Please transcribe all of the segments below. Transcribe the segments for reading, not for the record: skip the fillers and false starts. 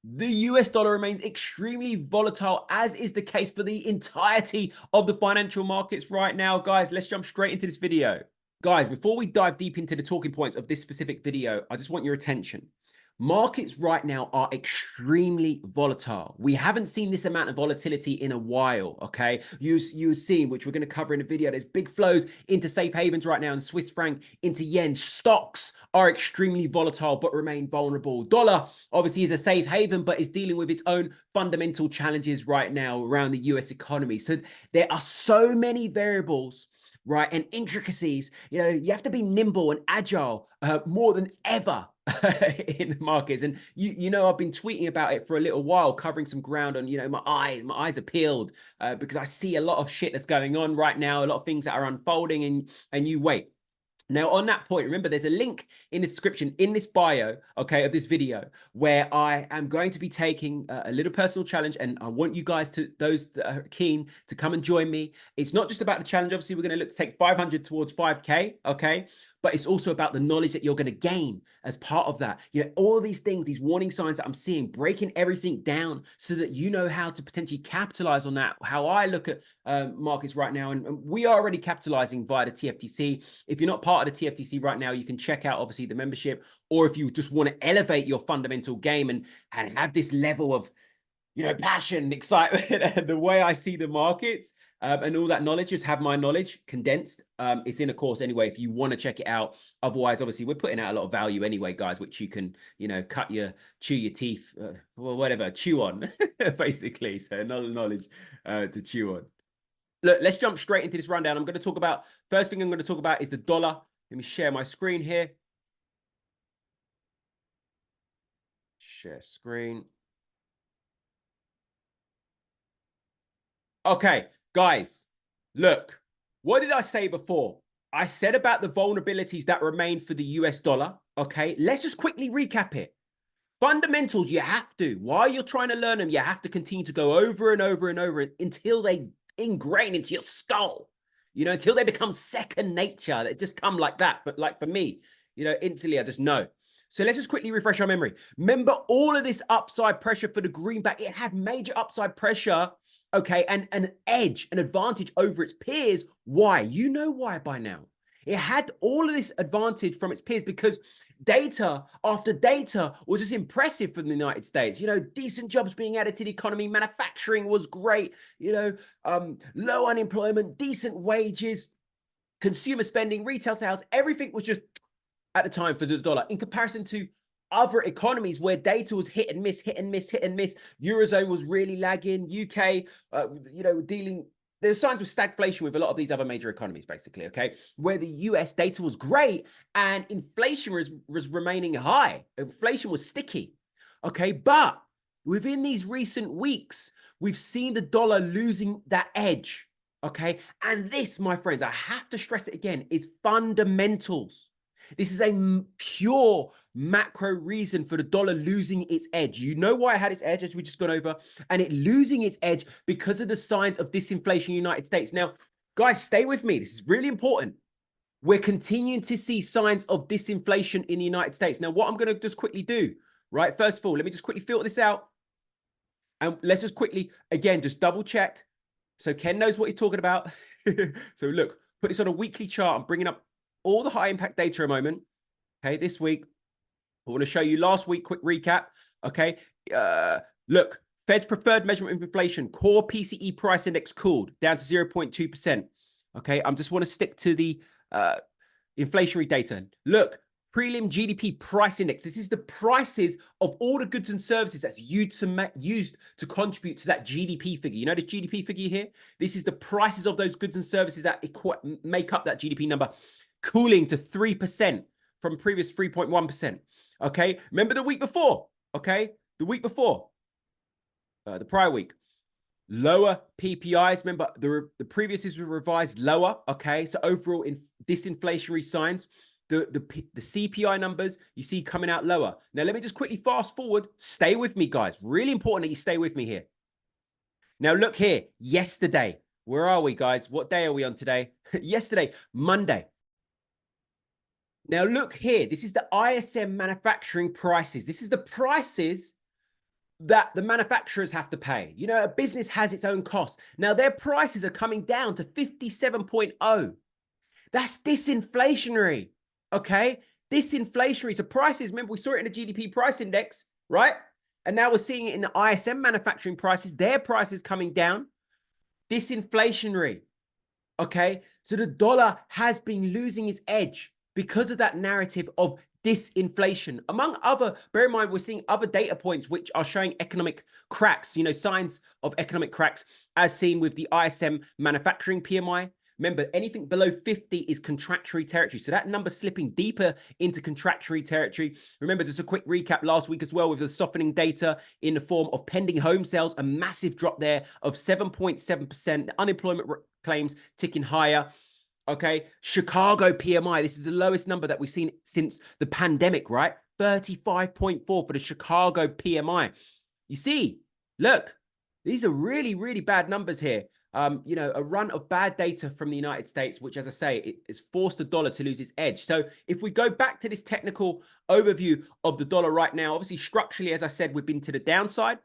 The US dollar remains extremely volatile, as is the case for the entirety of the financial markets right now. Guys, let's jump straight into this video. Guys, before we dive deep into the talking points of this specific video, I just want your attention. Markets right now are extremely volatile. We haven't seen this amount of volatility in a while, okay? You've seen, which we're going to cover in a video, there's big flows into safe havens right now in Swiss franc, into yen. Stocks are extremely volatile but remain vulnerable. Dollar obviously is a safe haven but is dealing with its own fundamental challenges right now around the US economy. So there are so many variables, right, and intricacies. You have to be nimble and agile more than ever in the markets. And I've been tweeting about it for a little while, covering some ground on, my eyes are peeled because I see a lot of shit that's going on right now, a lot of things that are unfolding, and you wait. Now, on that point, remember, there's a link in the description, in this bio, okay, of this video, where I am going to be taking a little personal challenge, and I want you guys, those that are keen, to come and join me. It's not just about the challenge. Obviously, we're going to look to take 500 towards 5K, okay? But it's also about the knowledge that you're going to gain as part of that. All of these things, these warning signs that I'm seeing, breaking everything down so that you know how to potentially capitalize on that, how I look at markets right now. And we are already capitalizing via the TFTC. If you're not part of the TFTC right now, you can check out, obviously, the membership. Or if you just want to elevate your fundamental game and have this level of, passion, excitement, and the way I see the markets and all that knowledge, just have my knowledge condensed. It's in a course anyway, if you want to check it out. Otherwise, obviously, we're putting out a lot of value anyway, guys, which you can, chew your teeth, or whatever, chew on, basically. So another knowledge to chew on. Look, let's jump straight into this rundown. First thing I'm going to talk about is the dollar. Let me share my screen here. Share screen. Okay, guys, look, what did I say before? I said about the vulnerabilities that remain for the US dollar. Okay, let's just quickly recap it. Fundamentals, you have to, while you're trying to learn them, you have to continue to go over and over and over until they ingrain into your skull, until they become second nature. They just come like that. But like for me, instantly I just know. So let's just quickly refresh our memory. Remember all of this upside pressure for the greenback. It had major upside pressure, okay, and an edge, an advantage over its peers. Why? You know why by now. It had all of this advantage from its peers because data after data was just impressive from the United States. Decent jobs being added to the economy. Manufacturing was great. Low unemployment, decent wages, consumer spending, retail sales. Everything was just at the time for the dollar in comparison to other economies where data was hit and miss, hit and miss, hit and miss. Eurozone was really lagging. UK, there's signs of stagflation with a lot of these other major economies, basically, okay? Where the US data was great and inflation was remaining high. Inflation was sticky, okay? But within these recent weeks, we've seen the dollar losing that edge, okay? And this, my friends, I have to stress it again, is fundamentals. This is a pure macro reason for the dollar losing its edge. You know why it had its edge, as we just gone over, and it losing its edge because of the signs of disinflation in the United States. Now, guys, stay with me. This is really important. We're continuing to see signs of disinflation in the United States. Now, what I'm going to just quickly do, right? First of all, let me just quickly filter this out. And let's just quickly, again, just double check. So Ken knows what he's talking about. So look, put this on a weekly chart. I'm bringing up all the high impact data a moment. Okay, this week, I want to show you last week, quick recap. Okay, look, Fed's preferred measurement of inflation, core PCE price index cooled down to 0.2%. Okay, I just want to stick to the inflationary data. Look, prelim GDP price index. This is the prices of all the goods and services that's used to contribute to that GDP figure. You know this GDP figure here? This is the prices of those goods and services that make up that GDP number, cooling to 3% from previous 3.1%. Okay, remember the week before? Okay, the week before, the prior week, lower PPIs. Remember the previous is revised lower. Okay, so overall in disinflationary signs, the CPI numbers you see coming out lower. Now let me just quickly fast forward. Stay with me, guys. Really important that you stay with me here. Now look here. Yesterday, where are we, guys? What day are we on today? Yesterday, Monday. Now look here, this is the ISM manufacturing prices. This is the prices that the manufacturers have to pay. You know, a business has its own costs. Now, their prices are coming down to 57.0. That's disinflationary, okay? Disinflationary. So prices, remember, we saw it in the GDP price index, right? And now we're seeing it in the ISM manufacturing prices. Their prices coming down. Disinflationary, okay? So the dollar has been losing its edge because of that narrative of disinflation. Among other, bear in mind, we're seeing other data points which are showing economic cracks, you know, signs of economic cracks, as seen with the ISM manufacturing PMI. Remember, anything below 50 is contractionary territory. So that number slipping deeper into contractionary territory. Remember, just a quick recap last week as well with the softening data in the form of pending home sales, a massive drop there of 7.7%. The unemployment claims ticking higher. Okay, Chicago PMI. This is the lowest number that we've seen since the pandemic, right? 35.4 for the Chicago PMI. You see, look, these are really, really bad numbers here. You know, a run of bad data from the United States, which, as I say, it has forced the dollar to lose its edge. So if we go back to this technical overview of the dollar right now, obviously structurally, as I said, we've been to the downside,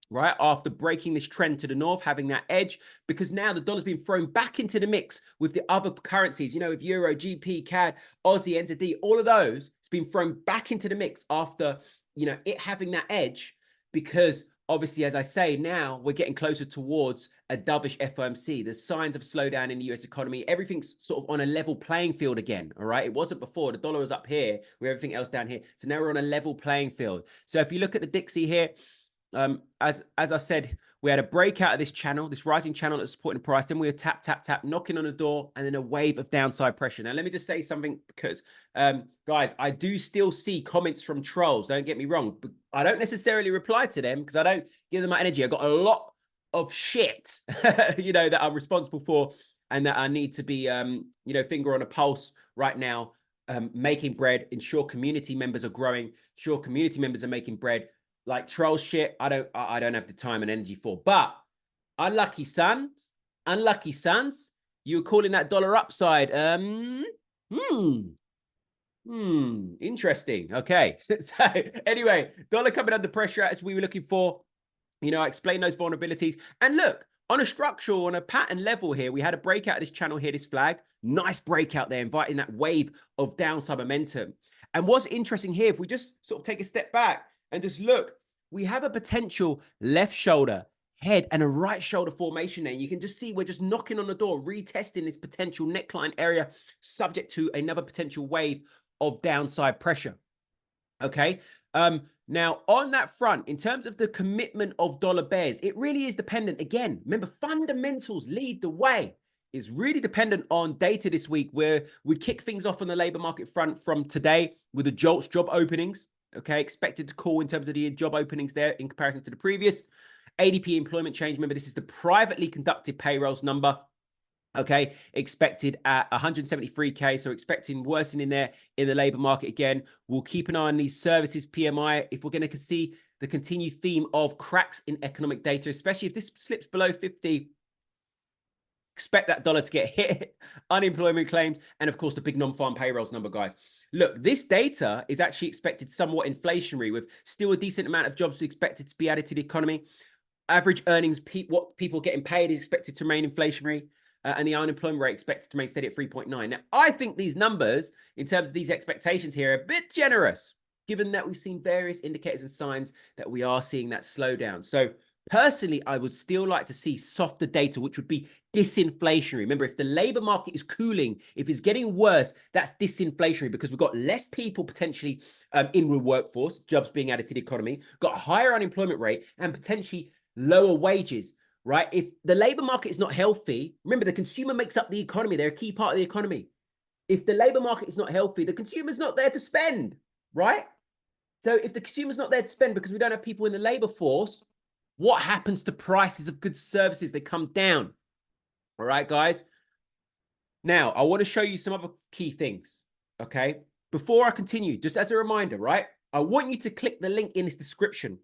right? After breaking this trend to the north, having that edge, because now the dollar's been thrown back into the mix with the other currencies, you know, with Euro, GP, CAD, Aussie, NZD, all of those, it's been thrown back into the mix after, you know, it having that edge, because obviously, as I say, now we're getting closer towards a dovish FOMC. There's signs of slowdown in the US economy. Everything's sort of on a level playing field again, all right? It wasn't before. The dollar was up here with everything else down here. So now we're on a level playing field. So if you look at the Dixie here, as I said, we had a breakout of this channel, this rising channel that's supporting the price. Then we were tap, tap, tap, knocking on the door, and then a wave of downside pressure. Now, let me just say something, because, guys, I do still see comments from trolls. Don't get me wrong, but I don't necessarily reply to them because I don't give them my energy. I've got a lot of shit, you know, that I'm responsible for, and that I need to be, you know, finger on a pulse right now, making bread, ensure community members are growing, ensure community members are making bread. Like troll shit, I don't have the time and energy for. But unlucky sons, you were calling that dollar upside. Interesting. Okay. So anyway, dollar coming under pressure as we were looking for. You know, I explained those vulnerabilities. And look, on a structural, on a pattern level here, we had a breakout of this channel here, this flag. Nice breakout there, inviting that wave of downside momentum. And what's interesting here, if we just sort of take a step back and just look, we have a potential left shoulder, head, and a right shoulder formation there. You can just see we're just knocking on the door, retesting this potential neckline area, subject to another potential wave of downside pressure. Okay. Now, on that front, in terms of the commitment of dollar bears, it really is dependent. Again, remember, fundamentals lead the way. It's really dependent on data this week, where we kick things off on the labor market front from today with the JOLTS job openings. Okay, expected to cool in terms of the job openings there in comparison to the previous. ADP employment change. Remember, this is the privately conducted payrolls number. Okay, expected at 173K. So expecting worsening there in the labor market again. We'll keep an eye on these services PMI. If we're going to see the continued theme of cracks in economic data, especially if this slips below 50, expect that dollar to get hit. Unemployment claims, and of course, the big non-farm payrolls number, guys. Look, this data is actually expected somewhat inflationary, with still a decent amount of jobs expected to be added to the economy. Average earnings, what people getting paid, is expected to remain inflationary, and the unemployment rate expected to remain steady at 3.9. Now, I think these numbers, in terms of these expectations here, are a bit generous, given that we've seen various indicators and signs that we are seeing that slowdown. So personally, I would still like to see softer data, which would be disinflationary. Remember, if the labor market is cooling, if it's getting worse, that's disinflationary, because we've got less people potentially in the workforce, jobs being added to the economy, got a higher unemployment rate, and potentially lower wages, right? If the labor market is not healthy, remember, the consumer makes up the economy. They're a key part of the economy. If the labor market is not healthy, the consumer's not there to spend, right? So if the consumer's not there to spend because we don't have people in the labor force, what happens to prices of goods and services? They come down. All right, guys. Now, I want to show you some other key things, okay? Before I continue, just as a reminder, right? I want you to click the link in this description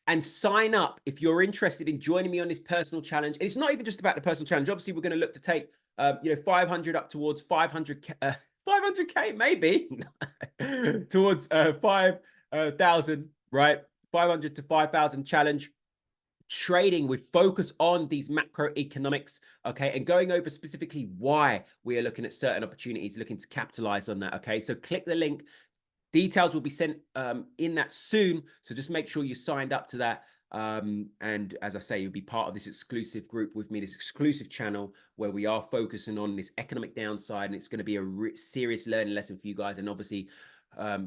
and sign up if you're interested in joining me on this personal challenge. And it's not even just about the personal challenge. Obviously, we're going to look to take, 500 up towards 500K, 500K maybe, towards 5,000, right? 500 to 5,000 challenge, trading with focus on these macroeconomics, okay, and going over specifically why we are looking at certain opportunities, looking to capitalize on that, okay? So click the link. Details will be sent in that soon. So just make sure you signed up to that. And as I say, you'll be part of this exclusive group with me, this exclusive channel where we are focusing on this economic downside. And it's going to be a serious learning lesson for you guys. And obviously,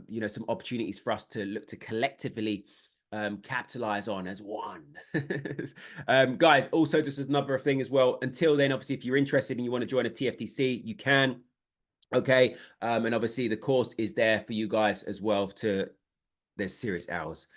you know, some opportunities for us to look to collectively capitalize on as one. Guys, also just another thing as well. Until then, obviously, if you're interested and you want to join a TFTC, you can. Okay. And obviously the course is there for you guys as well there's serious hours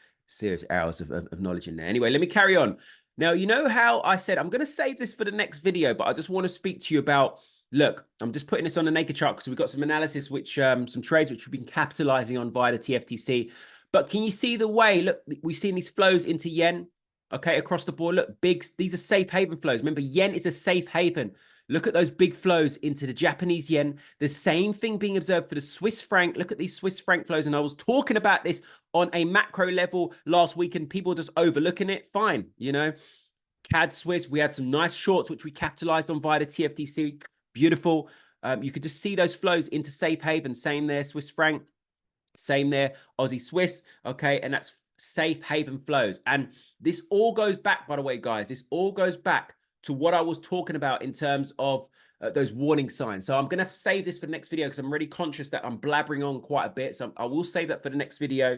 of knowledge in there. Anyway, let me carry on. Now, you know how I said, I'm going to save this for the next video, but I just want to speak to you about, look, I'm just putting this on the naked chart because we've got some analysis, which some trades, which we've been capitalizing on via the TFTC. But can you see the way, look, we've seen these flows into yen, okay, across the board. Look, these are safe haven flows. Remember, yen is a safe haven. Look at those big flows into the Japanese yen. The same thing being observed for the Swiss franc. Look at these Swiss franc flows. And I was talking about this on a macro level last week and people just overlooking it. Fine. You know, CAD Swiss, we had some nice shorts, which we capitalized on via the TFTC. Beautiful. You could just see those flows into safe haven. Same there, Swiss franc. Same there, Aussie Swiss. Okay. And that's safe haven flows. And this all goes back, by the way, guys, this all goes back to what I was talking about in terms of those warning signs. So I'm going to save this for the next video because I'm really conscious that I'm blabbering on quite a bit. So I will save that for the next video.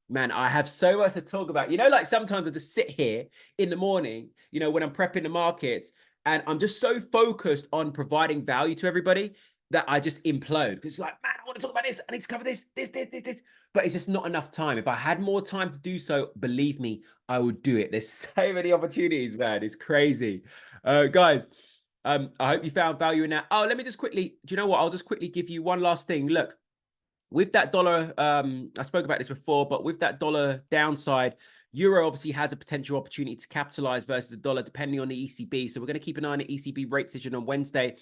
Man, I have so much to talk about. You know, like sometimes I just sit here in the morning, you know, when I'm prepping the markets, and I'm just so focused on providing value to everybody that I just implode. Because it's like, man, I want to talk about this. I need to cover this. But it's just not enough time. If I had more time to do so, believe me, I would do it. There's so many opportunities, man. It's crazy. Guys, I hope you found value in that. Oh, let me just quickly, do you know what? I'll just quickly give you one last thing. Look, with that dollar, I spoke about this before, but with that dollar downside, Euro obviously has a potential opportunity to capitalize versus the dollar, depending on the ECB. So we're going to keep an eye on the ECB rate decision on Wednesday.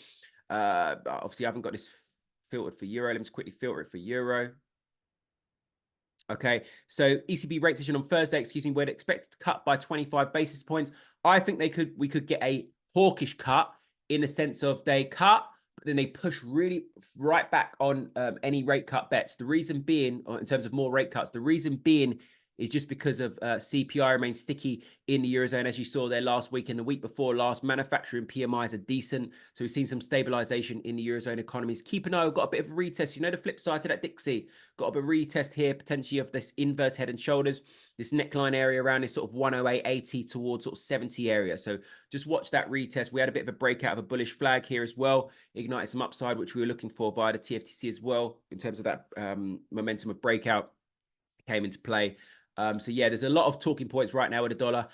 Obviously, I haven't got this filtered for Euro. Let me just quickly filter it for Euro. Okay, so ECB rate decision on Thursday, excuse me, we're expected to cut by 25 basis points. I think we could get a hawkish cut in the sense of they cut, but then they push really right back on any rate cut bets. The reason being, or in terms of more rate cuts, the reason being is just because of CPI remains sticky in the Eurozone, as you saw there last week and the week before last. Manufacturing PMIs are decent. So we've seen some stabilization in the Eurozone economies. Keep an eye, we've got a bit of a retest. You know, the flip side to that, Dixie, got a bit of a retest here, potentially of this inverse head and shoulders, this neckline area around this sort of 108.80 towards sort of 70 area. So just watch that retest. We had a bit of a breakout of a bullish flag here as well. Ignited some upside, which we were looking for via the TFTC as well, in terms of that momentum of breakout came into play. So yeah, there's a lot of talking points right now with the dollar.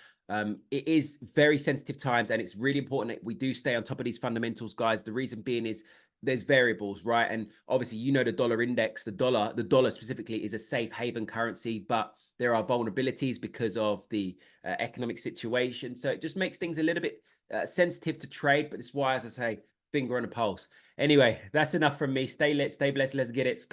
It is very sensitive times, and it's really important that we do stay on top of these fundamentals, guys. The reason being is there's variables, right? And obviously, you know, the dollar index, the dollar specifically is a safe haven currency, but there are vulnerabilities because of the economic situation. So it just makes things a little bit sensitive to trade. But it's why, as I say, finger on the pulse. Anyway, that's enough from me. Stay lit, stay blessed. Let's get it.